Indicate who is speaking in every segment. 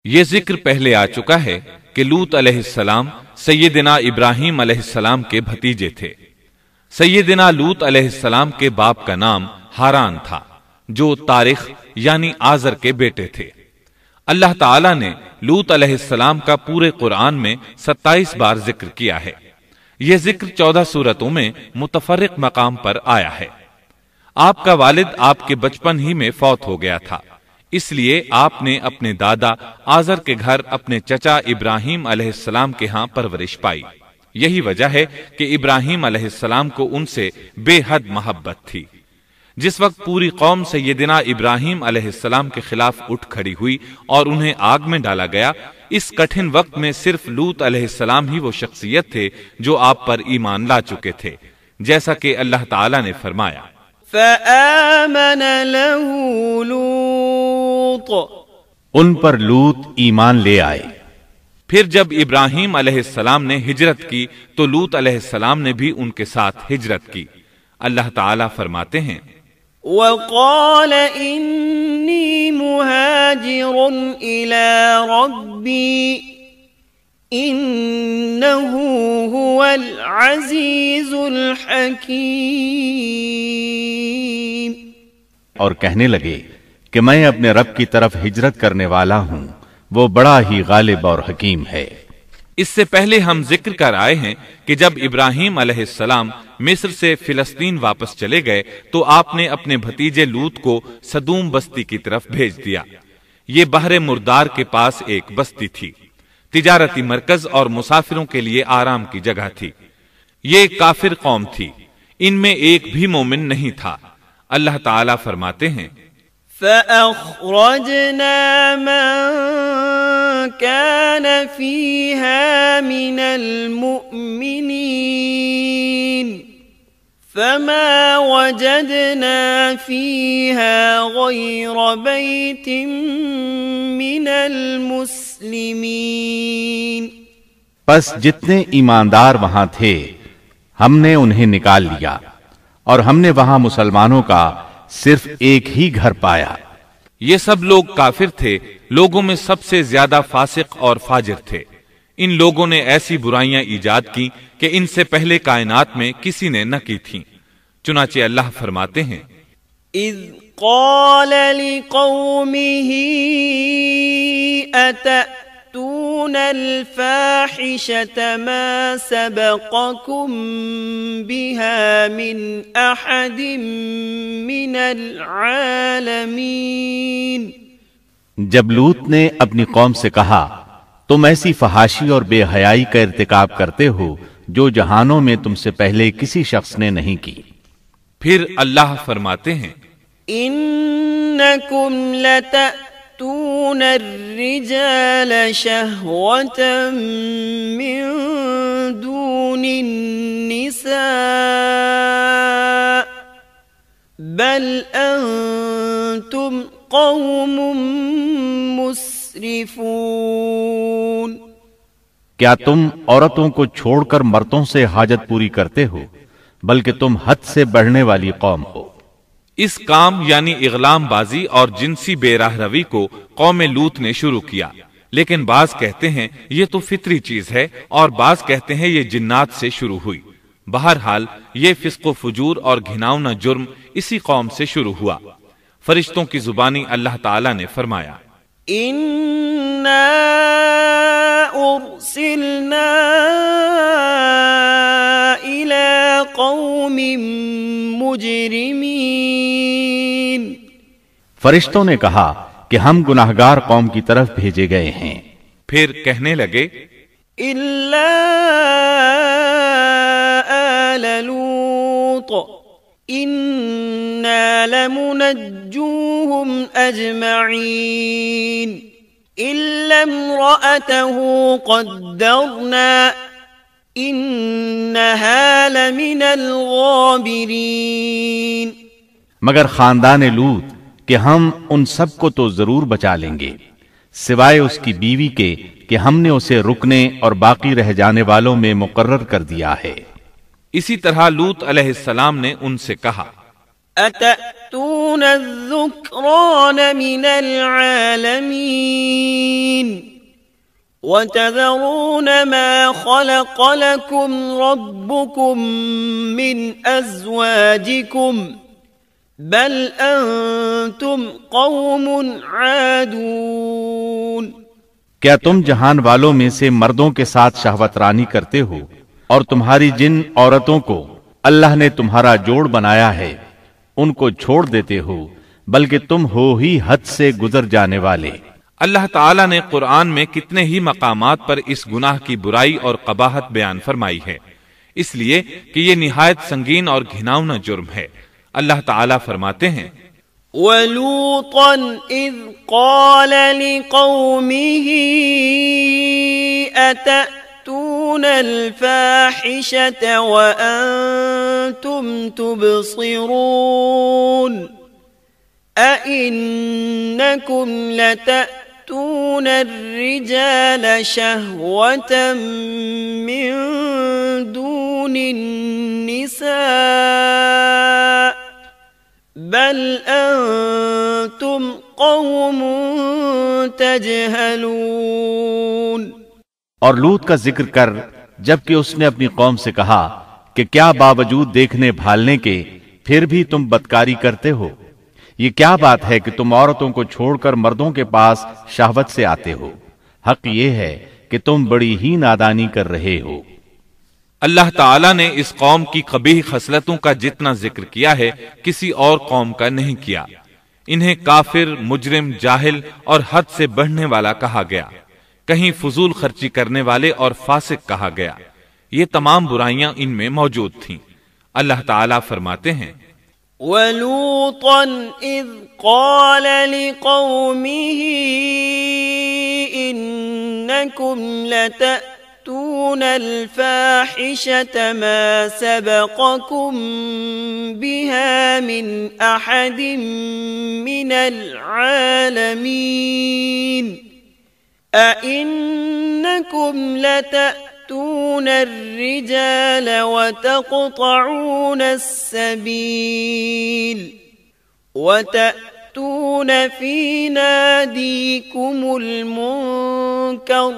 Speaker 1: یہ ذکر پہلے آ چکا ہے کہ لوط علیہ السلام سیدنا ابراہیم علیہ السلام کے بھتیجے تھے۔ سیدنا لوط علیہ السلام کے باپ کا نام ہاران تھا، جو تارخ یعنی آزر کے بیٹے تھے۔ اللہ تعالیٰ نے لوط علیہ السلام کا پورے قرآن میں 27 بار ذکر کیا ہے۔ یہ ذکر 14 سورتوں میں متفرق مقام پر آیا ہے۔ آپ کا والد آپ کے بچپن ہی میں فوت ہو گیا تھا، اس لیے آپ نے اپنے دادا آزر کے گھر اپنے چچا ابراہیم علیہ السلام کے ہاں پرورش پائی۔ یہی وجہ ہے کہ ابراہیم علیہ السلام کو ان سے بے حد محبت تھی۔ جس وقت پوری قوم سیدنا ابراہیم علیہ السلام کے خلاف اٹھ کھڑی ہوئی اور انہیں آگ میں ڈالا گیا، اس کٹھن وقت میں صرف لوط علیہ السلام ہی وہ شخصیت تھے جو آپ پر ایمان لا چکے تھے، جیسا کہ اللہ تعالیٰ نے فرمایا
Speaker 2: فآمن له لوط،
Speaker 3: ان پر لوط ایمان لے آئے۔
Speaker 1: پھر جب ابراہیم علیہ السلام نے ہجرت کی تو لوط علیہ السلام نے بھی ان کے ساتھ ہجرت کی۔ اللہ تعالیٰ فرماتے ہیں
Speaker 2: وقال انی مہاجر الی ربی انہ هو العزیز الحکیم،
Speaker 3: اور کہنے لگے کہ میں اپنے رب کی طرف ہجرت کرنے والا ہوں، وہ بڑا ہی غالب اور حکیم ہے۔
Speaker 1: اس سے پہلے ہم ذکر کر آئے ہیں کہ جب ابراہیم علیہ السلام مصر سے فلسطین واپس چلے گئے تو آپ نے اپنے بھتیجے لوط کو سدوم بستی کی طرف بھیج دیا۔ یہ بحر مردار کے پاس ایک بستی تھی، تجارتی مرکز اور مسافروں کے لیے آرام کی جگہ تھی۔ یہ کافر قوم تھی، ان میں ایک بھی مومن نہیں تھا۔ اللہ تعالیٰ فرماتے ہیں
Speaker 2: فأخرجنا من كان فيها من المؤمنين فما وجدنا فيها غير بيت من المسلمين،
Speaker 3: پس جتنے ایماندار وہاں تھے ہم نے انہیں نکال لیا، اور ہم نے وہاں مسلمانوں کا صرف ایک ہی گھر پایا۔
Speaker 1: یہ سب لوگ کافر تھے، لوگوں میں سب سے زیادہ فاسق اور فاجر تھے۔ ان لوگوں نے ایسی برائیاں ایجاد کی کہ ان سے پہلے کائنات میں کسی نے نہ کی تھیں۔ چنانچہ اللہ فرماتے ہیں
Speaker 2: اذ قال لقومه اتأتون الفاحشة ما سبقكم بها من احد من العالمین،
Speaker 3: جب لوط نے اپنی قوم سے کہا تم ایسی فحاشی اور بے حیائی کا ارتکاب کرتے ہو جو جہانوں میں تم سے پہلے کسی شخص نے نہیں کی۔
Speaker 1: پھر اللہ فرماتے ہیں
Speaker 2: انکم لتأتون الرجال شہوة من دون النساء بل انتم قوم مسرفون،
Speaker 3: کیا تم عورتوں کو چھوڑ کر مردوں سے حاجت پوری کرتے ہو، بلکہ تم حد سے بڑھنے والی قوم ہو۔
Speaker 1: اس کام یعنی اغلام بازی اور جنسی بے راہ روی کو قوم لوط نے شروع کیا، لیکن بعض کہتے ہیں یہ تو فطری چیز ہے اور بعض کہتے ہیں یہ جنات سے شروع ہوئی۔ بہرحال یہ فسق و فجور اور گھناؤنا جرم اسی قوم سے شروع ہوا۔ فرشتوں کی زبانی اللہ تعالیٰ نے فرمایا
Speaker 2: اِنَّا أُرْسِلْنَا إِلَىٰ قَوْمٍ مُجْرِمِينَ،
Speaker 3: فرشتوں نے کہا کہ ہم گناہگار قوم کی طرف بھیجے گئے ہیں۔
Speaker 1: پھر کہنے لگے
Speaker 2: إِلَّا آلَ لُوطٍ إِنَّا لَمُنَجُّوهُمْ أَجْمَعِينَ إِلَّا امْرَأَتَهُ قَدَّرْنَا إِنَّهَا لَمِنَ الْغَابِرِينَ،
Speaker 3: مگر خاندان لوط کہ ہم ان سب کو تو ضرور بچا لیں گے، سوائے اس کی بیوی کے کہ ہم نے اسے رکنے اور باقی رہ جانے والوں میں مقرر کر دیا ہے۔
Speaker 1: اسی طرح لوط علیہ السلام نے ان سے کہا
Speaker 2: أتأتون الذكران من العالمين وتذرون ما خلق لكم ربكم من أزواجكم بل أنتم قوم عادون۔
Speaker 3: کیا تم جہان والوں میں سے مردوں کے ساتھ شہوت رانی کرتے ہو اور تمہاری جن عورتوں کو اللہ نے تمہارا جوڑ بنایا ہے ان کو چھوڑ دیتے ہو، بلکہ تم ہو ہی حد سے گزر جانے والے۔
Speaker 1: اللہ تعالیٰ نے قرآن میں کتنے ہی مقامات پر اس گناہ کی برائی اور قباحت بیان فرمائی ہے، اس لیے کہ یہ نہایت سنگین اور گھناؤنا جرم ہے۔ اللہ تعالیٰ فرماتے ہیں
Speaker 2: وَلُوطًا إِذْ قَالَ لِقَوْمِهِ أَتَأْتُونَ الْفَاحِشَةَ وَأَنْتُمْ تُبْصِرُونَ أَإِنَّكُمْ لَتَأْتُونَ الرِّجَالَ شَهْوَةً مِّن دُونِ النِّسَاءِ بل انتم قوم تجہلون۔
Speaker 3: اور لوط کا ذکر کر جبکہ اس نے اپنی قوم سے کہا کہ کیا باوجود دیکھنے بھالنے کے پھر بھی تم بدکاری کرتے ہو؟ یہ کیا بات ہے کہ تم عورتوں کو چھوڑ کر مردوں کے پاس شہوت سے آتے ہو؟ حق یہ ہے کہ تم بڑی ہی نادانی کر رہے ہو۔
Speaker 1: اللہ تعالیٰ نے اس قوم کی قبیح خصلتوں کا جتنا ذکر کیا ہے کسی اور قوم کا نہیں کیا۔ انہیں کافر، مجرم، جاہل اور حد سے بڑھنے والا کہا گیا، کہیں فضول خرچی کرنے والے اور فاسق کہا گیا۔ یہ تمام برائیاں ان میں موجود تھیں۔ اللہ تعالیٰ فرماتے ہیں
Speaker 2: وَلُوطًا إِذْ قَالَ لِقَوْمِهِ إِنَّكُمْ لَتَأْتُونَ الْفَاحِشَةَ مَا سَبَقَكُمْ بِهَا مِنْ أَحَدٍ مِّنَ الْعَالَمِينَ أَإِنَّكُمْ لَتَأْتُونَ الرِّجَالَ وَتَقْطَعُونَ السَّبِيلَ وَتَأْتُونَ فِي نَادِيكُمُ الْمُنكَرَ۔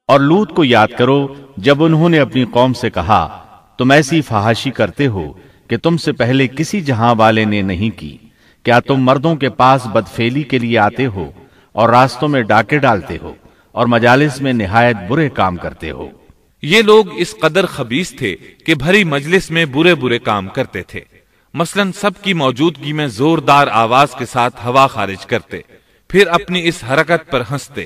Speaker 3: اور لوط کو یاد کرو جب انہوں نے اپنی قوم سے کہا تم ایسی فحاشی کرتے ہو کہ تم سے پہلے کسی جہاں والے نے نہیں کی۔ کیا تم مردوں کے پاس بدفعلی کے لیے آتے ہو اور راستوں میں ڈاکے ڈالتے ہو اور مجالس میں نہایت برے کام کرتے ہو؟
Speaker 1: یہ لوگ اس قدر خبیث تھے کہ بھری مجلس میں برے برے کام کرتے تھے۔ مثلا سب کی موجودگی میں زوردار آواز کے ساتھ ہوا خارج کرتے، پھر اپنی اس حرکت پر ہنستے۔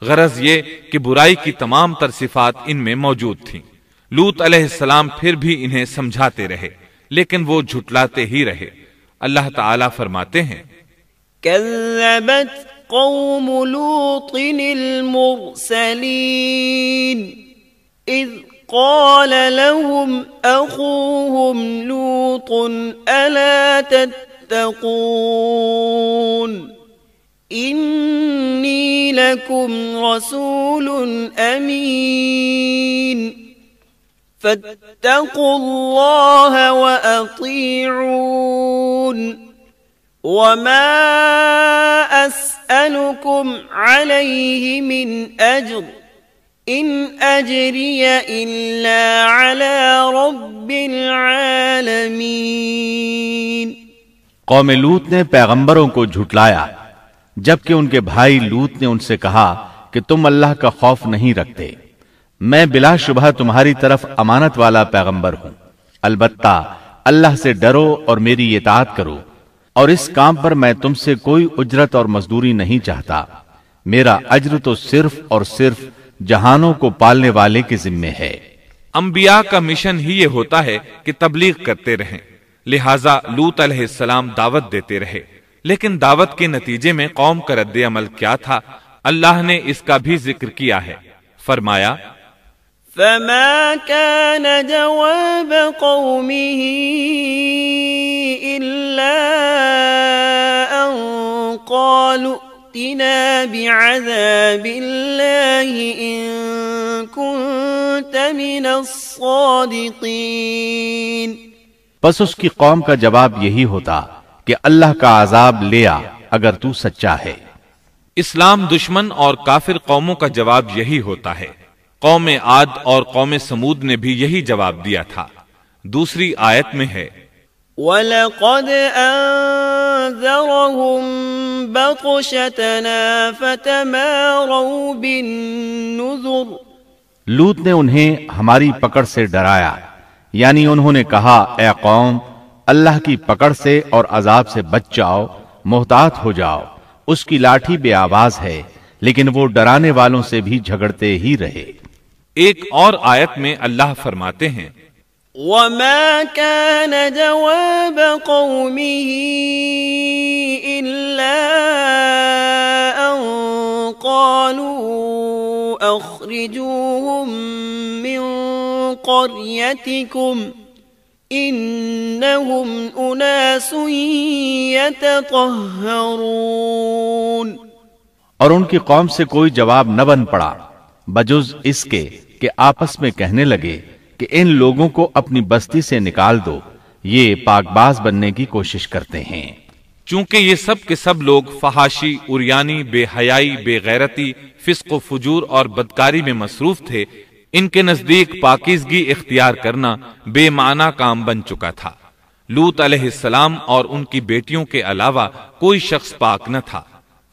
Speaker 1: غرض یہ کہ برائی کی تمام تر صفات ان میں موجود تھیں۔ لوط علیہ السلام پھر بھی انہیں سمجھاتے رہے لیکن وہ جھٹلاتے ہی رہے۔ اللہ تعالیٰ فرماتے ہیں
Speaker 2: كذبت قوم لوط المرسلين إذ قال لهم أخوهم لوط ألا تتقون إني لكم رسول أمين فاتقوا الله وأطيعون وما أسألكم عليه من أجر إن أجري إلا على رب العالمين۔
Speaker 3: قوم لوط نے پیغمبروں کو جھٹلایا جبکہ ان کے بھائی لوط نے ان سے کہا کہ تم اللہ کا خوف نہیں رکھتے۔ میں بلا شبہ تمہاری طرف امانت والا پیغمبر ہوں، البتہ اللہ سے ڈرو اور میری اطاعت کرو، اور اس کام پر میں تم سے کوئی اجرت اور مزدوری نہیں چاہتا۔ میرا اجر تو صرف اور صرف جہانوں کو پالنے والے کے ذمے ہے۔
Speaker 1: انبیاء کا مشن ہی یہ ہوتا ہے کہ تبلیغ کرتے رہیں، لہٰذا لوط علیہ السلام دعوت دیتے رہے، لیکن دعوت کے نتیجے میں قوم کا رد عمل کیا تھا اللہ نے اس کا بھی ذکر کیا ہے۔ فرمایا
Speaker 2: فما كان جواب قومه إلا أن قالوا ائتنا بعذاب الله إن كنت من الصادقين۔
Speaker 3: پس اس کی قوم کا جواب یہی ہوتا کہ اللہ کا عذاب لے آ اگر تو سچا ہے۔
Speaker 1: اسلام دشمن اور کافر قوموں کا جواب یہی ہوتا ہے۔ قوم عاد اور قوم سمود نے بھی یہی جواب دیا تھا۔ دوسری آیت میں ہے
Speaker 2: وَلَقَدْ أَنذَرَهُمْ بَطْشَتَنَا فَتَمَارَوْا بِالنُّذُرِ،
Speaker 3: لوط نے انہیں ہماری پکڑ سے ڈرایا، یعنی انہوں نے کہا اے قوم اللہ کی پکڑ سے اور عذاب سے بچ جاؤ، محتاط ہو جاؤ، اس کی لاٹھی بے آواز ہے، لیکن وہ ڈرانے والوں سے بھی جھگڑتے ہی رہے۔
Speaker 1: ایک اور آیت میں اللہ فرماتے ہیں
Speaker 2: وَمَا كَانَ جَوَابَ قَوْمِهِ إِلَّا أَن قَالُوا أَخْرِجُوهُم مِّن قَرْيَتِكُمْ إِنَّهُمْ أُنَاسٌ يَتَطَهَّرُونَ،
Speaker 3: اور ان کی قوم سے کوئی جواب نہ بن پڑا بجز اس کے کہ آپس میں کہنے لگے کہ ان لوگوں کو اپنی بستی سے نکال دو، یہ پاک باز بننے کی کوشش کرتے ہیں۔
Speaker 1: چونکہ یہ سب کے سب لوگ فحاشی، عریانی، بے حیائی، بے غیرتی، فسق و فجور اور بدکاری میں مصروف تھے، ان کے نزدیک پاکیزگی اختیار کرنا بے معنی کام بن چکا تھا۔ لوط علیہ السلام اور ان کی بیٹیوں کے علاوہ کوئی شخص پاک نہ تھا،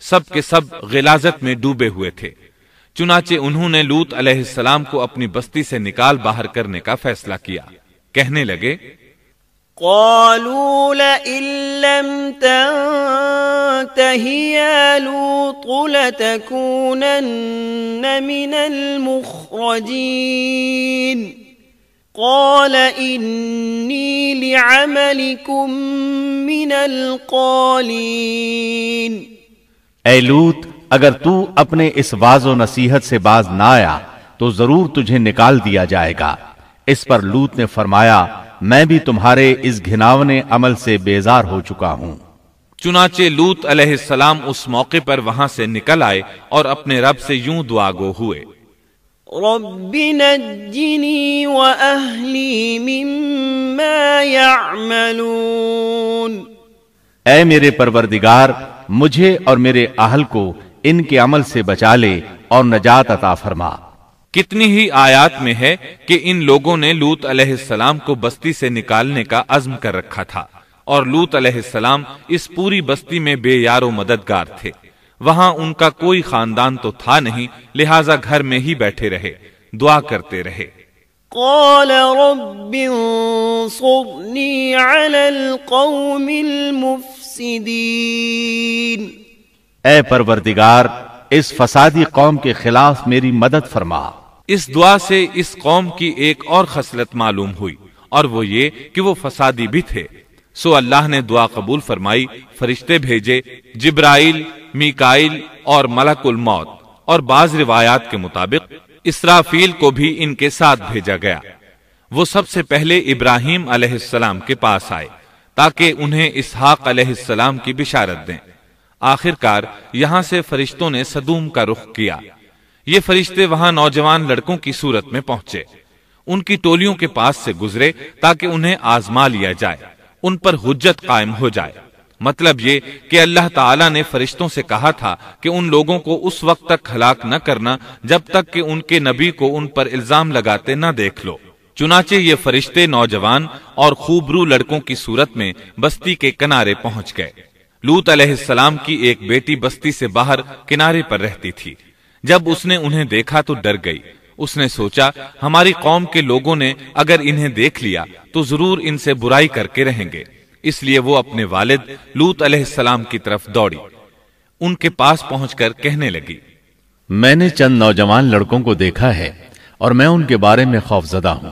Speaker 1: سب کے سب غلاظت میں ڈوبے ہوئے تھے۔ چنانچہ انہوں نے لوط علیہ السلام کو اپنی بستی سے نکال باہر کرنے کا فیصلہ کیا۔ کہنے لگے
Speaker 2: قالوا لئن لم تنته يا لوط لتكونن من المخرجين قال إني لعملكم من القالين،
Speaker 3: اے لوط اگر تو اپنے اس واز و نصیحت سے باز نہ آیا تو ضرور تجھے نکال دیا جائے گا۔ اس پر لوط نے فرمایا میں بھی تمہارے اس گھناونے عمل سے بیزار ہو چکا ہوں۔
Speaker 1: چنانچہ لوط علیہ السلام اس موقع پر وہاں سے نکل آئے اور اپنے رب سے یوں دعا گو ہوئے
Speaker 2: رب نجنی وأہلی مما یعملون،
Speaker 3: اے میرے پروردگار مجھے اور میرے اہل کو ان کے عمل سے بچا لے اور نجات عطا فرما۔
Speaker 1: کتنی ہی آیات میں ہے کہ ان لوگوں نے لوط علیہ السلام کو بستی سے نکالنے کا عزم کر رکھا تھا، اور لوط علیہ السلام اس پوری بستی میں بے یار و مددگار تھے۔ وہاں ان کا کوئی خاندان تو تھا نہیں، لہٰذا گھر میں ہی بیٹھے رہے، دعا کرتے رہے۔
Speaker 2: قال رب انصرنی علی القوم المفسدین،
Speaker 3: اے پروردگار اس فسادی قوم کے خلاف میری مدد فرما۔
Speaker 1: اس دعا سے اس قوم کی ایک اور خصلت معلوم ہوئی، اور وہ یہ کہ وہ فسادی بھی تھے۔ سو اللہ نے دعا قبول فرمائی، فرشتے بھیجے، جبرائیل، میکائیل اور ملک الموت، اور بعض روایات کے مطابق اسرافیل کو بھی ان کے ساتھ بھیجا گیا۔ وہ سب سے پہلے ابراہیم علیہ السلام کے پاس آئے تاکہ انہیں اسحاق علیہ السلام کی بشارت دیں۔ آخر کار یہاں سے فرشتوں نے سدوم کا رخ کیا۔ یہ فرشتے وہاں نوجوان لڑکوں کی صورت میں پہنچے، ان کی ٹولیوں کے پاس سے گزرے تاکہ انہیں آزما لیا جائے، ان پر حجت قائم ہو جائے۔ مطلب یہ کہ اللہ تعالیٰ نے فرشتوں سے کہا تھا کہ ان لوگوں کو اس وقت تک ہلاک نہ کرنا جب تک کہ ان کے نبی کو ان پر الزام لگاتے نہ دیکھ لو۔ چنانچہ یہ فرشتے نوجوان اور خوبرو لڑکوں کی صورت میں بستی کے کنارے پہنچ گئے۔ لوط علیہ السلام کی ایک بیٹی بستی سے باہر کنارے پر رہتی تھی۔ جب اس نے انہیں دیکھا تو ڈر گئی۔ اس نے سوچا ہماری قوم کے لوگوں نے اگر انہیں دیکھ لیا تو ضرور ان سے برائی کر کے رہیں گے، اس لیے وہ اپنے والد لوط علیہ السلام کی طرف دوڑی۔ ان کے پاس پہنچ کر کہنے لگی
Speaker 3: میں نے چند نوجوان لڑکوں کو دیکھا ہے اور میں ان کے بارے میں خوفزدہ ہوں۔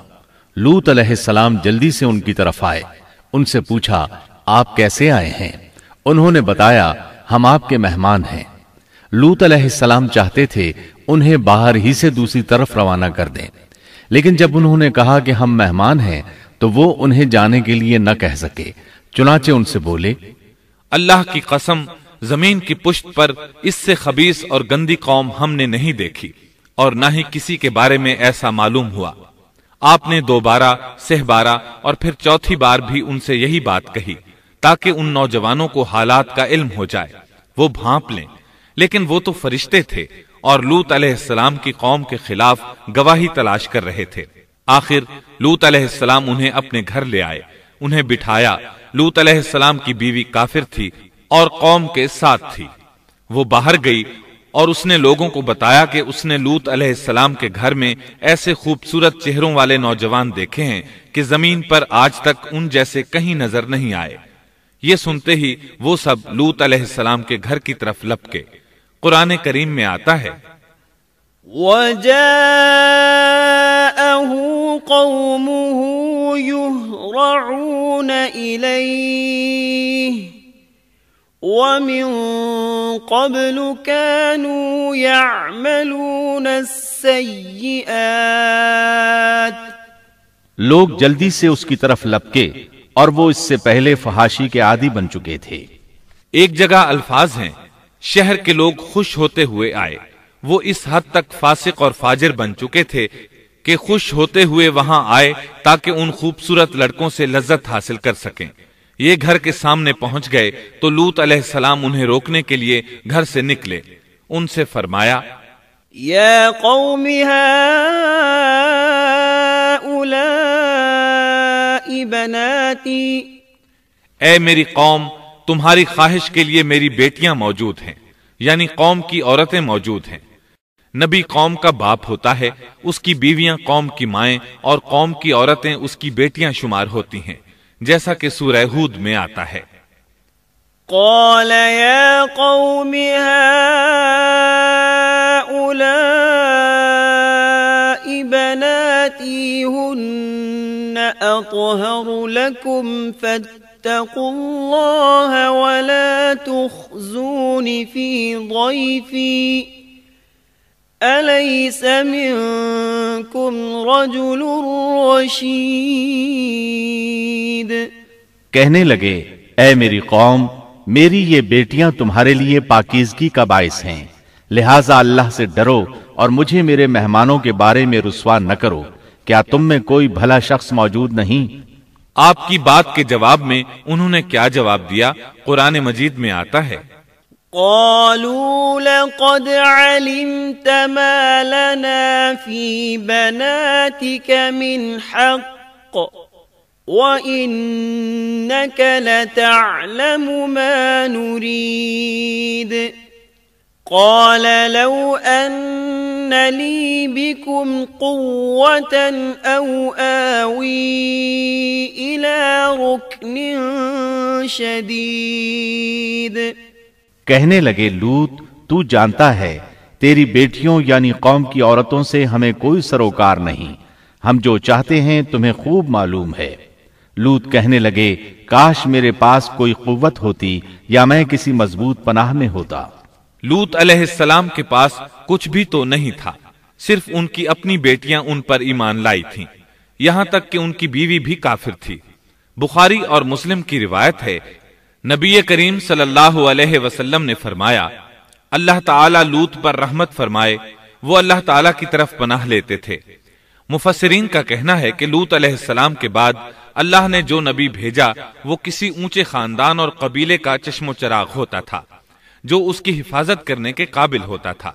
Speaker 3: لوط علیہ السلام جلدی سے ان کی طرف آئے، ان سے پوچھا آپ کیسے آئے ہیں؟ انہوں نے بتایا ہم آپ کے مہمان ہیں۔ لوط علیہ السلام چاہتے تھے انہیں باہر ہی سے دوسری طرف روانہ کر دیں، لیکن جب انہوں نے کہا کہ ہم مہمان ہیں تو وہ انہیں جانے کے لیے نہ کہہ سکے، چنانچہ ان سے بولے
Speaker 1: اللہ کی قسم زمین کی پشت پر اس سے خبیث اور گندی قوم ہم نے نہیں دیکھی، اور نہ ہی کسی کے بارے میں ایسا معلوم ہوا۔ آپ نے دوبارہ سہبارہ اور پھر چوتھی بار بھی ان سے یہی بات کہی تاکہ ان نوجوانوں کو حالات کا علم ہو جائے، وہ بھانپ لیں، لیکن وہ تو فرشتے تھے اور لوط علیہ السلام کی قوم کے خلاف گواہی تلاش کر رہے تھے۔ آخر لوط علیہ السلام انہیں اپنے گھر لے آئے، انہیں بٹھایا۔ لوط علیہ السلام کی بیوی کافر تھی اور قوم کے ساتھ تھی۔ وہ باہر گئی اور اس نے لوگوں کو بتایا کہ اس نے لوط علیہ السلام کے گھر میں ایسے خوبصورت چہروں والے نوجوان دیکھے ہیں کہ زمین پر آج تک ان جیسے کہیں نظر نہیں آئے۔ یہ سنتے ہی وہ سب لوط علیہ السلام کے گھر کی طرف لپکے۔ قرآن کریم میں آتا ہے
Speaker 2: وَجَاءَهُ قَوْمُهُ يُهْرَعُونَ إِلَيْهِ وَمِن قَبْلُ كَانُوا يَعْمَلُونَ السَّيِّئَاتِ
Speaker 3: لوگ جلدی سے اس کی طرف لپکے اور وہ اس سے پہلے فحاشی کے عادی بن چکے تھے۔
Speaker 1: ایک جگہ الفاظ ہیں شہر کے لوگ خوش ہوتے ہوئے آئے۔ وہ اس حد تک فاسق اور فاجر بن چکے تھے کہ خوش ہوتے ہوئے وہاں آئے تاکہ ان خوبصورت لڑکوں سے لذت حاصل کر سکیں۔ یہ گھر کے سامنے پہنچ گئے تو لوط علیہ السلام انہیں روکنے کے لیے گھر سے نکلے۔ ان سے فرمایا
Speaker 2: یا قوم هؤلاء بناتی،
Speaker 1: اے میری قوم، تمہاری خواہش کے لیے میری بیٹیاں موجود ہیں، یعنی قوم کی عورتیں موجود ہیں۔ نبی قوم کا باپ ہوتا ہے، اس کی بیویاں قوم کی مائیں اور قوم کی عورتیں اس کی بیٹیاں شمار ہوتی ہیں، جیسا کہ سورہ ہود میں آتا ہے۔
Speaker 2: قال یا قوم هؤلاء بناتی هن اطہر لکم فاتقوا اللہ ولا تخزون فی ضیفی أَلَيْسَ مِنكُمْ رَجُلٌ رَشِيدٌ
Speaker 3: کہنے لگے اے میری قوم، میری یہ بیٹیاں تمہارے لیے پاکیزگی کا باعث ہیں، لہٰذا اللہ سے ڈرو اور مجھے میرے مہمانوں کے بارے میں رسوا نہ کرو۔ کیا تم میں کوئی بھلا شخص موجود نہیں؟
Speaker 1: آپ کی بات کے جواب میں انہوں نے کیا جواب دیا؟ قرآن مجید میں آتا ہے
Speaker 2: قالوا لقد علمت ما لنا في بناتك من حق وإنك لتعلم ما نريد قال لو أن لي بكم قوة أو آوي إلى ركن شديد
Speaker 3: کہنے لگے لوط، تو جانتا ہے تیری بیٹیوں یعنی قوم کی عورتوں سے ہمیں کوئی سروکار نہیں، ہم جو چاہتے ہیں تمہیں خوب معلوم ہے۔ لوط کہنے لگے کاش میرے پاس کوئی قوت ہوتی یا میں کسی مضبوط پناہ میں ہوتا۔
Speaker 1: لوط علیہ السلام کے پاس کچھ بھی تو نہیں تھا، صرف ان کی اپنی بیٹیاں ان پر ایمان لائی تھیں، یہاں تک کہ ان کی بیوی بھی کافر تھی۔ بخاری اور مسلم کی روایت ہے، نبی کریم صلی اللہ علیہ وسلم نے فرمایا اللہ تعالیٰ لوط پر رحمت فرمائے، وہ اللہ تعالیٰ کی طرف پناہ لیتے تھے۔ مفسرین کا کہنا ہے کہ لوط علیہ السلام کے بعد اللہ نے جو نبی بھیجا وہ کسی اونچے خاندان اور قبیلے کا چشم و چراغ ہوتا تھا جو اس کی حفاظت کرنے کے قابل ہوتا تھا۔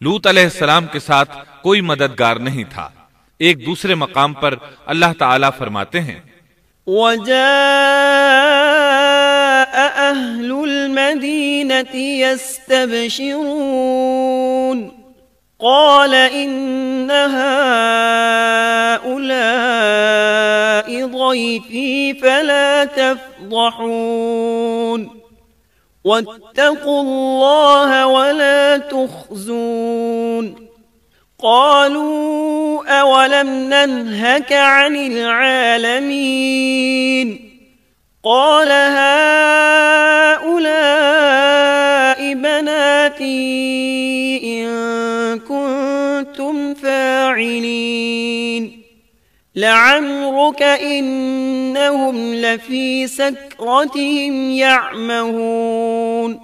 Speaker 1: لوط علیہ السلام کے ساتھ کوئی مددگار نہیں تھا۔ ایک دوسرے مقام پر اللہ تعالیٰ فرماتے ہیں
Speaker 2: وَجَاءَ أَهْلُ الْمَدِينَةِ يَسْتَبْشِرُونَ قَالَ إِنَّ هَؤُلَاءِ ضَيْفِي فَلَا تَفْضَحُونَ وَاتَّقُوا اللَّهَ وَلَا تُخْزُونَ قالوا أولم ننهك عن العالمين قال هؤلاء بناتي إن كنتم فاعلين لعمرك إنهم لفي سكرتهم يعمهون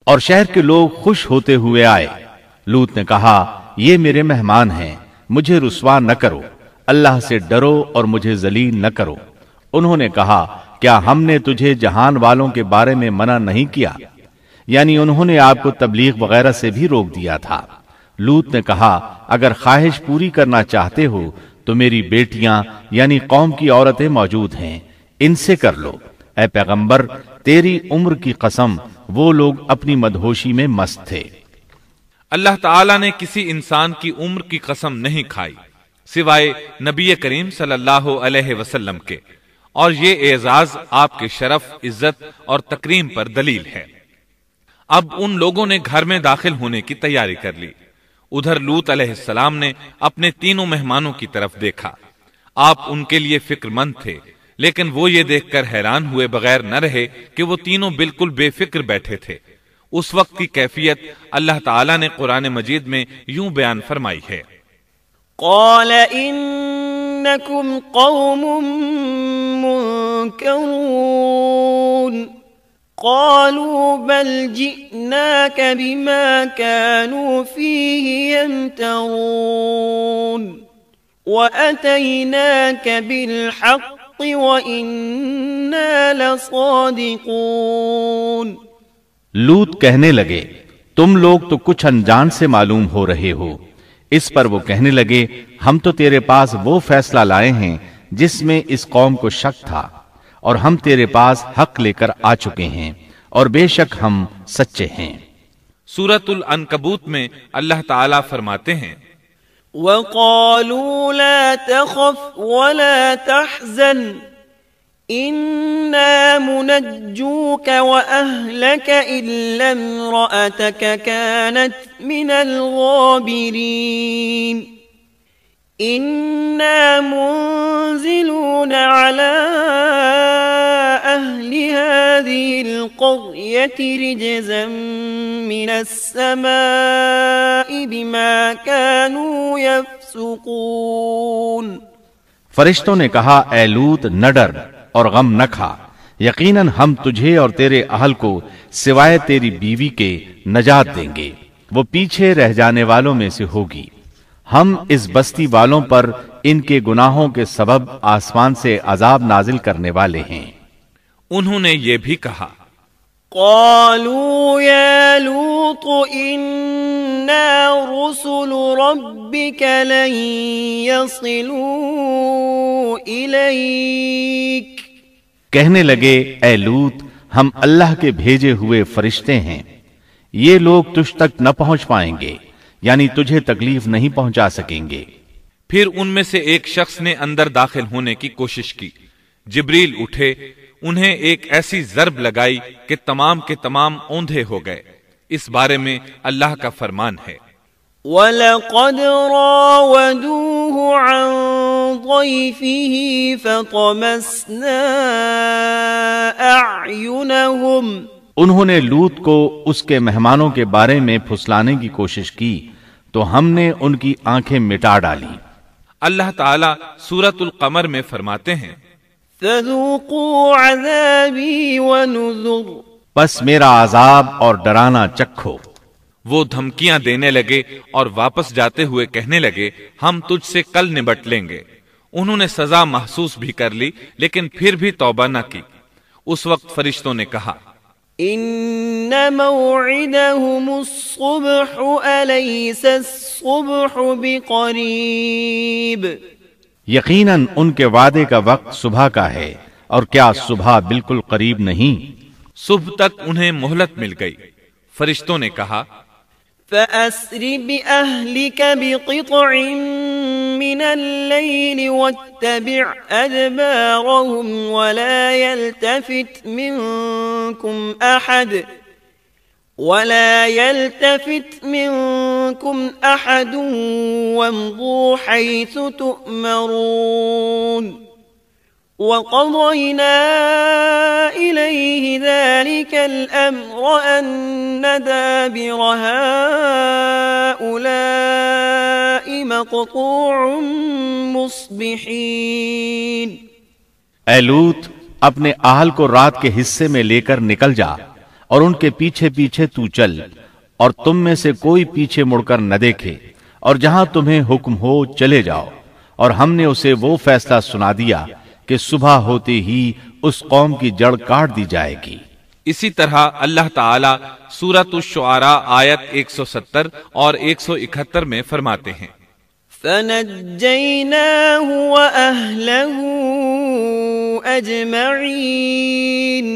Speaker 3: اور شہر کے لوگ خوش ہوتے ہوئے آئے۔ لوط نے کہا یہ میرے مہمان ہیں، مجھے رسوا نہ کرو، اللہ سے ڈرو اور مجھے ذلیل نہ کرو۔ انہوں نے کہا کیا ہم نے تجھے جہان والوں کے بارے میں منع نہیں کیا؟ یعنی انہوں نے آپ کو تبلیغ وغیرہ سے بھی روک دیا تھا۔ لوط نے کہا اگر خواہش پوری کرنا چاہتے ہو تو میری بیٹیاں یعنی قوم کی عورتیں موجود ہیں، ان سے کر لو۔ اے پیغمبر تیری عمر کی قسم وہ لوگ اپنی مدہوشی میں مست تھے۔
Speaker 1: اللہ تعالیٰ نے کسی انسان کی عمر کی قسم نہیں کھائی سوائے نبی کریم صلی اللہ علیہ وسلم کے، اور یہ اعزاز آپ کے شرف، عزت اور تکریم پر دلیل ہے۔ اب ان لوگوں نے گھر میں داخل ہونے کی تیاری کر لی۔ ادھر لوط علیہ السلام نے اپنے تینوں مہمانوں کی طرف دیکھا۔ آپ ان کے لیے فکر مند تھے، لیکن وہ یہ دیکھ کر حیران ہوئے بغیر نہ رہے کہ وہ تینوں بالکل بے فکر بیٹھے تھے۔ اس وقت کی کیفیت اللہ تعالیٰ نے قرآن مجید میں یوں بیان فرمائی ہے،
Speaker 2: قال انکم قوم منکرون قالوا بل جئناك بما كانوا فيه يمترون وأتيناك بالحق وإنا لصادقون۔
Speaker 3: لوط کہنے لگے تم لوگ تو کچھ انجان سے معلوم ہو رہے ہو۔ اس پر وہ کہنے لگے ہم تو تیرے پاس وہ فیصلہ لائے ہیں جس میں اس قوم کو شک تھا، اور ہم تیرے پاس حق لے کر آ چکے ہیں اور بے شک ہم سچے ہیں۔
Speaker 1: سورۃ العنکبوت میں اللہ تعالیٰ فرماتے ہیں،
Speaker 2: وَقَالُوا لَا تَخَفْ وَلَا تَحْزَنْ إِنَّا مُنَجُّوكَ وَأَهْلَكَ إِلَّا امْرَأَتَكَ كَانَتْ مِنَ الْغَابِرِينَ إِنَّا مُنزِلُونَ عَلَىٰ أَهْلِ هَٰذِهِ الْقَرْيَةِ رِجْزًا مِّنَ السَّمَاءِ بِمَا كَانُوا يَفْسُقُونَ۔
Speaker 3: فرشتوں نے کہا اے لوط نہ ڈر اور غم نہ کھا، یقیناً ہم تجھے اور تیرے اہل کو سوائے تیری بیوی کے نجات دیں گے، وہ پیچھے رہ جانے والوں میں سے ہوگی۔ ہم اس بستی والوں پر ان کے گناہوں کے سبب آسمان سے عذاب نازل کرنے والے ہیں۔
Speaker 1: انہوں نے یہ بھی کہا،
Speaker 2: قالوا يا لوط إنا رسل ربك لن يصلوا إليك۔
Speaker 3: کہنے لگے اے لوط ہم اللہ کے بھیجے ہوئے فرشتے ہیں، یہ لوگ تجھ تک نہ پہنچ پائیں گے، یعنی تجھے تکلیف نہیں پہنچا سکیں گے۔
Speaker 1: پھر ان میں سے ایک شخص نے اندر داخل ہونے کی کوشش کی۔ جبریل اٹھے، انہیں ایک ایسی ضرب لگائی کہ تمام کے تمام اوندھے ہو گئے۔ اس بارے میں اللہ کا فرمان ہے،
Speaker 2: وَلَقَدْ رَاوَدُوهُ عَنْ ضَيْفِهِ فَطَمَسْنَا أَعْيُنَهُمْ۔
Speaker 3: انہوں نے لوط کو اس کے مہمانوں کے بارے میں پھسلانے کی کوشش کی تو ہم نے ان کی آنکھیں مٹا ڈالی۔
Speaker 1: اللہ تعالیٰ سورۃ القمر میں فرماتے ہیں،
Speaker 2: فَذُوقُوا عَذَابِي وَنُذُرِ۔
Speaker 3: پس میرا عذاب اور ڈرانا چکھو۔
Speaker 1: وہ دھمکیاں دینے لگے اور واپس جاتے ہوئے کہنے لگے ہم تجھ سے کل نبٹ لیں گے۔ انہوں نے سزا محسوس بھی کر لی لیکن پھر بھی توبہ نہ کی۔ اس وقت فرشتوں نے کہا،
Speaker 2: إِنَّ مَوْعِدَهُمُ الصُّبْحُ أَلَيْسَ الصُّبْحُ بِقَرِيبٍ۔
Speaker 3: یقیناً ان کے وعدے کا وقت صبح کا ہے، اور کیا صبح بالکل قریب نہیں؟
Speaker 1: صبح تک انہیں مہلت مل گئی۔ فرشتوں نے کہا،
Speaker 2: فَأَسْرِ بِأَهْلِكَ بِقِطْعٍ مِّنَ اللَّيْلِ وَاتَّبِعْ أَدْبَارَهُمْ وَلَا يَلْتَفِتْ مِنكُمْ أَحَدٌ وَامْضُوا حَيْثُ تُؤْمَرُونَ وَقَضَيْنَا إِلَيْهِ ذَلِكَ الْأَمْرَ أَنَّ دَابِرَ هَٰؤُلَاءِ مَقْطُوعٌ مُصْبِحِينَ۔
Speaker 3: اے لوط اپنے اہل کو رات کے حصے میں لے کر نکل جا اور ان کے پیچھے پیچھے تو چل، اور تم میں سے کوئی پیچھے مڑ کر نہ دیکھے، اور جہاں تمہیں حکم ہو چلے جاؤ، اور ہم نے اسے وہ فیصلہ سنا دیا کہ صبح ہوتے ہی اس قوم کی جڑ کاٹ دی جائے گی۔
Speaker 1: اسی طرح اللہ تعالی سورۃ الشعراء آیت 170 اور 171 میں فرماتے ہیں،
Speaker 2: فنجيناه وأهله أجمعين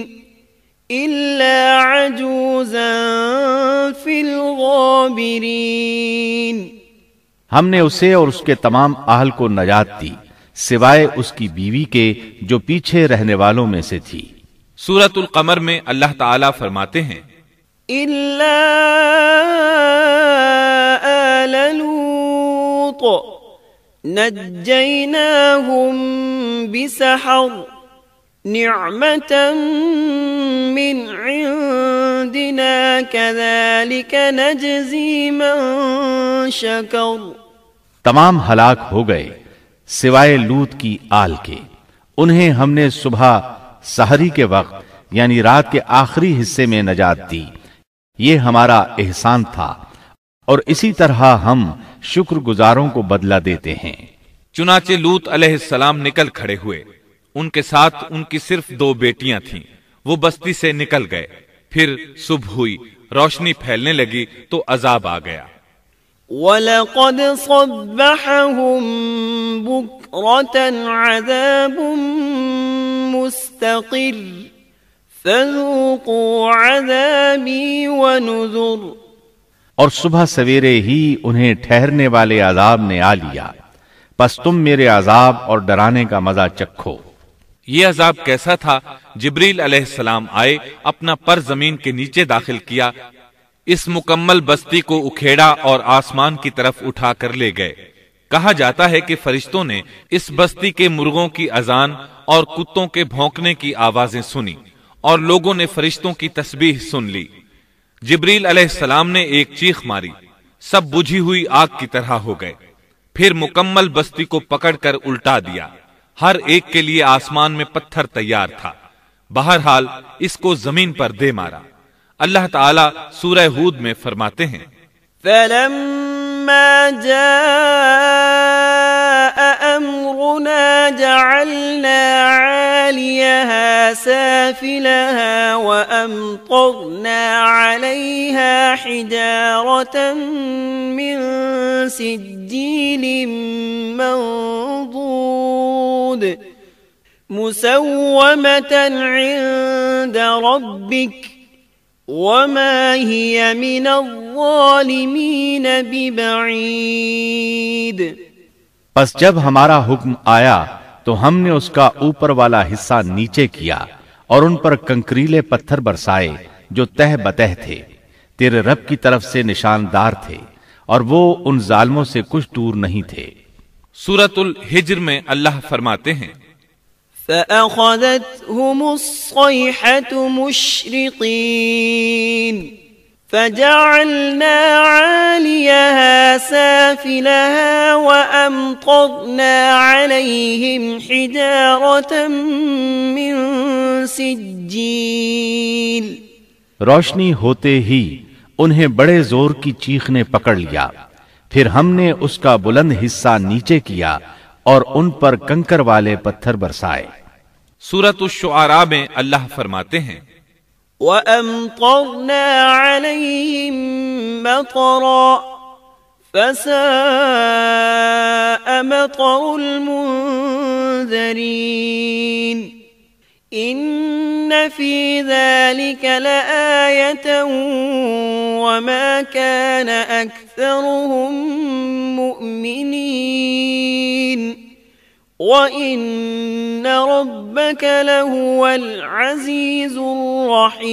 Speaker 2: إلا عجوزا في الغابرين۔
Speaker 3: ہم نے اسے اور اس کے تمام اہل کو نجات دی سوائے اس کی بیوی کے جو پیچھے رہنے والوں میں سے تھی۔
Speaker 1: سورۃ القمر میں اللہ تعالی فرماتے ہیں،
Speaker 2: إلا آل لوط نجيناهم بسحر نعمة من عندنا كذلك نجزي من شكر۔
Speaker 3: تمام ہلاک ہو گئے سوائے لوط کی آل کے، انہیں ہم نے صبح سحری کے وقت یعنی رات کے آخری حصے میں نجات دی، یہ ہمارا احسان تھا، اور اسی طرح ہم شکر گزاروں کو بدلہ دیتے ہیں۔
Speaker 1: چنانچہ لوط علیہ السلام نکل کھڑے ہوئے، ان کے ساتھ ان کی صرف 2 بیٹیاں تھیں، وہ بستی سے نکل گئے، پھر صبح ہوئی، روشنی پھیلنے لگی تو عذاب آ گیا۔
Speaker 2: وَلَقَدْ صَبَّحَهُم بُكْرَةً عَذَابٌ مُسْتَقِرٌّ فَذُوقُوا عَذَابِي وَنُذُرِ۔
Speaker 3: اور صبح سویرے ہی انہیں ٹھہرنے والے عذاب نے آ لیا، پس تم میرے عذاب اور ڈرانے کا مزہ چکھو۔
Speaker 1: یہ عذاب کیسا تھا؟ جبریل علیہ السلام آئے، اپنا پر زمین کے نیچے داخل کیا، اس مکمل بستی کو اکھیڑا اور آسمان کی طرف اٹھا کر لے گئے۔ کہا جاتا ہے کہ فرشتوں نے اس بستی کے مرغوں کی اذان اور کتوں کے بھونکنے کی آوازیں سنی، اور لوگوں نے فرشتوں کی تسبیح سن لی۔ جبریل علیہ السلام نے ایک چیخ ماری، سب بجھی ہوئی آگ کی طرح ہو گئے، پھر مکمل بستی کو پکڑ کر الٹا دیا، ہر ایک کے لیے آسمان میں پتھر تیار تھا، بہرحال اس کو زمین پر دے مارا۔ اللہ تعالیٰ سورہ ہود میں فرماتے ہیں،
Speaker 2: فَلَمَّا جَاءَ أَمْرُنَا جَعَلْنَا عَالِيَهَا سَافِلَهَا وَأَمْطَرْنَا عَلَيْهَا حِجَارَةً مِّن سِجِّيلٍ مَّنضُودٍ مُّسَوَّمَةً عِندَ رَبِّكَ وَمَا هِيَ مِنَ الظَّالِمِينَ بِبَعِيدٍ۔
Speaker 3: پس جب ہمارا حکم آیا تو ہم نے اس کا اوپر والا حصہ نیچے کیا اور ان پر کنکریلے پتھر برسائے جو تہ بتہ تھے، تیرے رب کی طرف سے نشاندار تھے، اور وہ ان ظالموں سے کچھ دور نہیں تھے۔
Speaker 1: سورۃ الحجر میں اللہ فرماتے ہیں،
Speaker 2: فَأَخَذَتْهُمُ الصَّيْحَةُ مُشْرِقِينَ فَجَعَلْنَا عَالِيَهَا سَافِلَهَا وَأَمْطَرْنَا عَلَيْهِمْ حِجَارَةً مِّن سِجِّيلٍ۔
Speaker 3: روشنی ہوتے ہی انہیں بڑے زور کی چیخ نے پکڑ لیا، پھر ہم نے اس کا بلند حصہ نیچے کیا اور ان پر کنکر والے پتھر برسائے۔
Speaker 1: سورۃ الشعراء میں اللہ فرماتے ہیں،
Speaker 2: وَأَمْطَرْنَا عَلَيْهِمْ مَطَرًا فَسَاءَ مَطَرُ الْمُنذَرِينَ۔ إِنَّ فِي ذَلِكَ لَآيَةً وَمَا كَانَ أَكْثَرُهُم مُؤْمِنِينَ وَإِنَّ رَبَّكَ لَهُوَ الْعَزِيزُ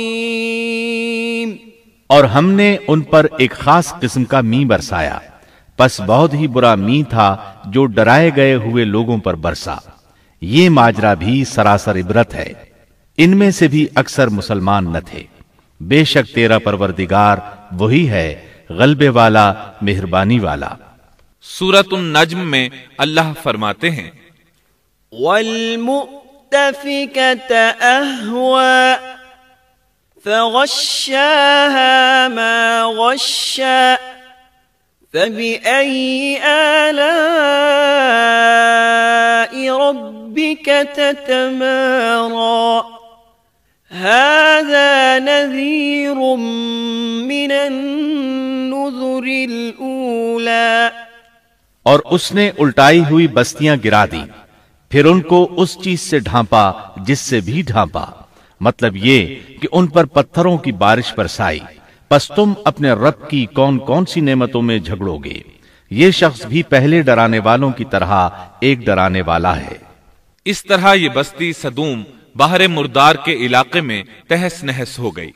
Speaker 2: الرَّحِيمُ۔
Speaker 3: اور ہم نے ان پر ایک خاص قسم کا می برسایا، پس بہت ہی برا می تھا جو ڈرائے گئے ہوئے لوگوں پر برسا۔ یہ ماجرا بھی سراسر عبرت ہے، ان میں سے بھی اکثر مسلمان نہ تھے۔ بے شک تیرا پروردگار وہی ہے، غلبے والا، مہربانی والا۔
Speaker 1: سورۃ النجم میں اللہ فرماتے ہیں،
Speaker 2: وَالْمُؤْتَفِكَةَ أَهْوَىٰ فَغَشَّاهَا مَا غَشَّىٰ فبأي آلاء ربك تتمارى هذا نذير من النذر الأولى۔
Speaker 3: اور اس نے الٹائی ہوئی بستیاں گرا دی، پھر ان کو اس چیز سے ڈھانپا جس سے بھی ڈھانپا، مطلب یہ کہ ان پر پتھروں کی بارش برسائی۔ پس تم اپنے رب کی کون کون سی نعمتوں میں جھگڑو گے؟ یہ شخص بھی پہلے ڈرانے والوں کی طرح ایک ڈرانے والا ہے۔
Speaker 1: اس طرح یہ بستی سدوم بحر مردار کے علاقے میں تہس نہس ہو گئی،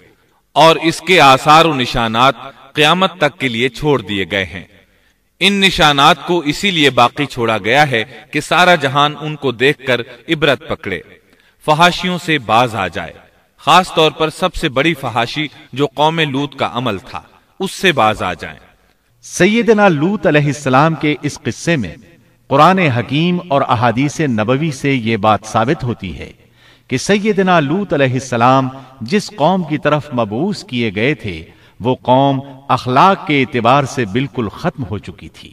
Speaker 1: اور اس کے آثار و نشانات قیامت تک کے لیے چھوڑ دیے گئے ہیں۔ ان نشانات کو اسی لیے باقی چھوڑا گیا ہے کہ سارا جہان ان کو دیکھ کر عبرت پکڑے، فحاشیوں سے باز آ جائے، خاص طور پر سب سے بڑی فحاشی جو قوم لوط کا عمل تھا اس سے باز آ جائیں۔
Speaker 3: سیدنا لوط علیہ السلام کے اس قصے میں قرآن حکیم اور احادیث نبوی سے یہ بات ثابت ہوتی ہے کہ سیدنا لوط علیہ السلام جس قوم کی طرف مبعوث کیے گئے تھے وہ قوم اخلاق کے اعتبار سے بالکل ختم ہو چکی تھی،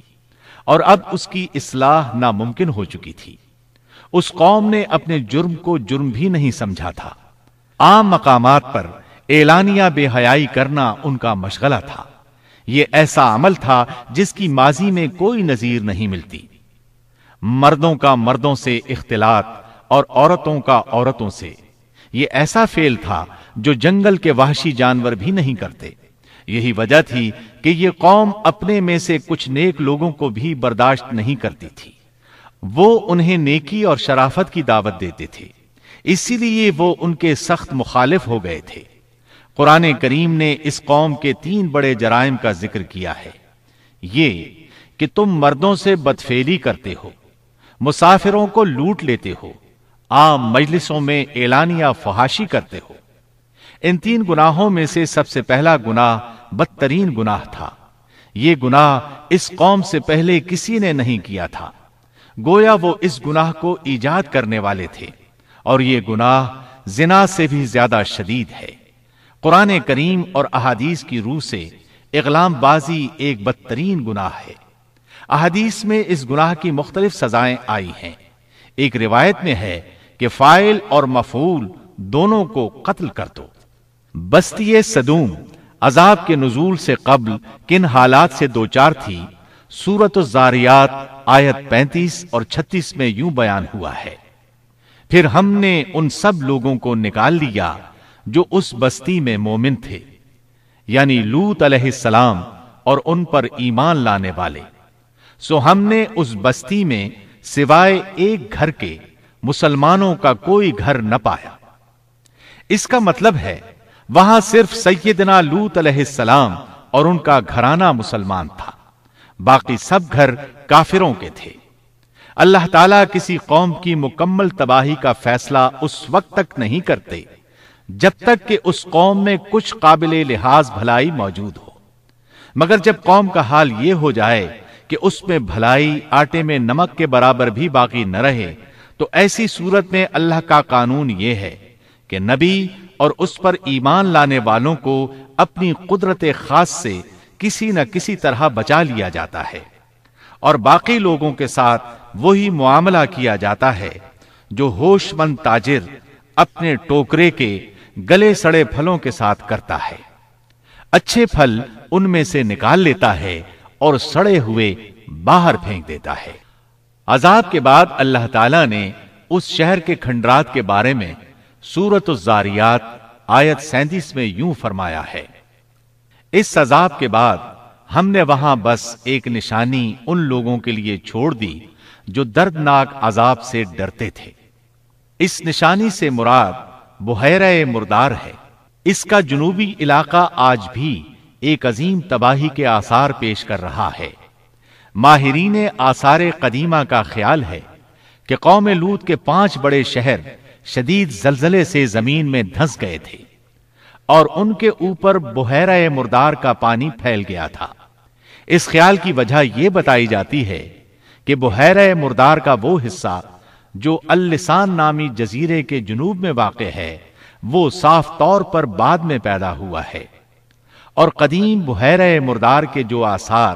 Speaker 3: اور اب اس کی اصلاح ناممکن ہو چکی تھی۔ اس قوم نے اپنے جرم کو جرم بھی نہیں سمجھا تھا۔ عام مقامات پر اعلانیہ بے حیائی کرنا ان کا مشغلہ تھا۔ یہ ایسا عمل تھا جس کی ماضی میں کوئی نظیر نہیں ملتی۔ مردوں کا مردوں سے اختلاط اور عورتوں کا عورتوں سے، یہ ایسا فعل تھا جو جنگل کے وحشی جانور بھی نہیں کرتے۔ یہی وجہ تھی کہ یہ قوم اپنے میں سے کچھ نیک لوگوں کو بھی برداشت نہیں کرتی تھی۔ وہ انہیں نیکی اور شرافت کی دعوت دیتے تھے، اسی لیے وہ ان کے سخت مخالف ہو گئے تھے۔ قرآن کریم نے اس قوم کے 3 بڑے جرائم کا ذکر کیا ہے۔ یہ کہ تم مردوں سے بدفعلی کرتے ہو، مسافروں کو لوٹ لیتے ہو، عام مجلسوں میں اعلانیہ فحاشی کرتے ہو۔ ان 3 گناہوں میں سے سب سے پہلا گناہ بدترین گناہ تھا۔ یہ گناہ اس قوم سے پہلے کسی نے نہیں کیا تھا، گویا وہ اس گناہ کو ایجاد کرنے والے تھے، اور یہ گناہ زنا سے بھی زیادہ شدید ہے۔ قرآن کریم اور احادیث کی روح سے اغلام بازی ایک بدترین گناہ ہے۔ احادیث میں اس گناہ کی مختلف سزائیں آئی ہیں۔ ایک روایت میں ہے کہ فاعل اور مفعول دونوں کو قتل کر دو۔ بستی سدوم عذاب کے نزول سے قبل کن حالات سے دوچار تھی، سورۃ الزاریات آیت 35 اور 36 میں یوں بیان ہوا ہے: پھر ہم نے ان سب لوگوں کو نکال لیا جو اس بستی میں مومن تھے، یعنی لوط علیہ السلام اور ان پر ایمان لانے والے، سو ہم نے اس بستی میں سوائے ایک گھر کے مسلمانوں کا کوئی گھر نہ پایا۔ اس کا مطلب ہے وہاں صرف سیدنا لوط علیہ السلام اور ان کا گھرانہ مسلمان تھا، باقی سب گھر کافروں کے تھے۔ اللہ تعالیٰ کسی قوم کی مکمل تباہی کا فیصلہ اس وقت تک نہیں کرتے جب تک کہ اس قوم میں کچھ قابل لحاظ بھلائی موجود ہو، مگر جب قوم کا حال یہ ہو جائے کہ اس میں بھلائی آٹے میں نمک کے برابر بھی باقی نہ رہے، تو ایسی صورت میں اللہ کا قانون یہ ہے کہ نبی اور اس پر ایمان لانے والوں کو اپنی قدرت خاص سے کسی نہ کسی طرح بچا لیا جاتا ہے، اور باقی لوگوں کے ساتھ وہی معاملہ کیا جاتا ہے جو ہوش مند تاجر اپنے ٹوکرے کے گلے سڑے پھلوں کے ساتھ کرتا ہے۔ اچھے پھل ان میں سے نکال لیتا ہے اور سڑے ہوئے باہر پھینک دیتا ہے۔ عذاب کے بعد اللہ تعالیٰ نے اس شہر کے کھنڈرات کے بارے میں سورۃ الزاریات آیت 37 میں یوں فرمایا ہے: اس عذاب کے بعد ہم نے وہاں بس ایک نشانی ان لوگوں کے لیے چھوڑ دی جو دردناک عذاب سے ڈرتے تھے۔ اس نشانی سے مراد بحیرہ مردار ہے۔ اس کا جنوبی علاقہ آج بھی ایک عظیم تباہی کے آثار پیش کر رہا ہے۔ ماہرین آثار قدیمہ کا خیال ہے کہ قوم لوط کے 5 بڑے شہر شدید زلزلے سے زمین میں دھنس گئے تھے، اور ان کے اوپر بحیرہ مردار کا پانی پھیل گیا تھا۔ اس خیال کی وجہ یہ بتائی جاتی ہے کہ بحیرہ مردار کا وہ حصہ جو اللسان نامی جزیرے کے جنوب میں واقع ہے، وہ صاف طور پر بعد میں پیدا ہوا ہے، اور قدیم بحیرہ مردار کے جو آثار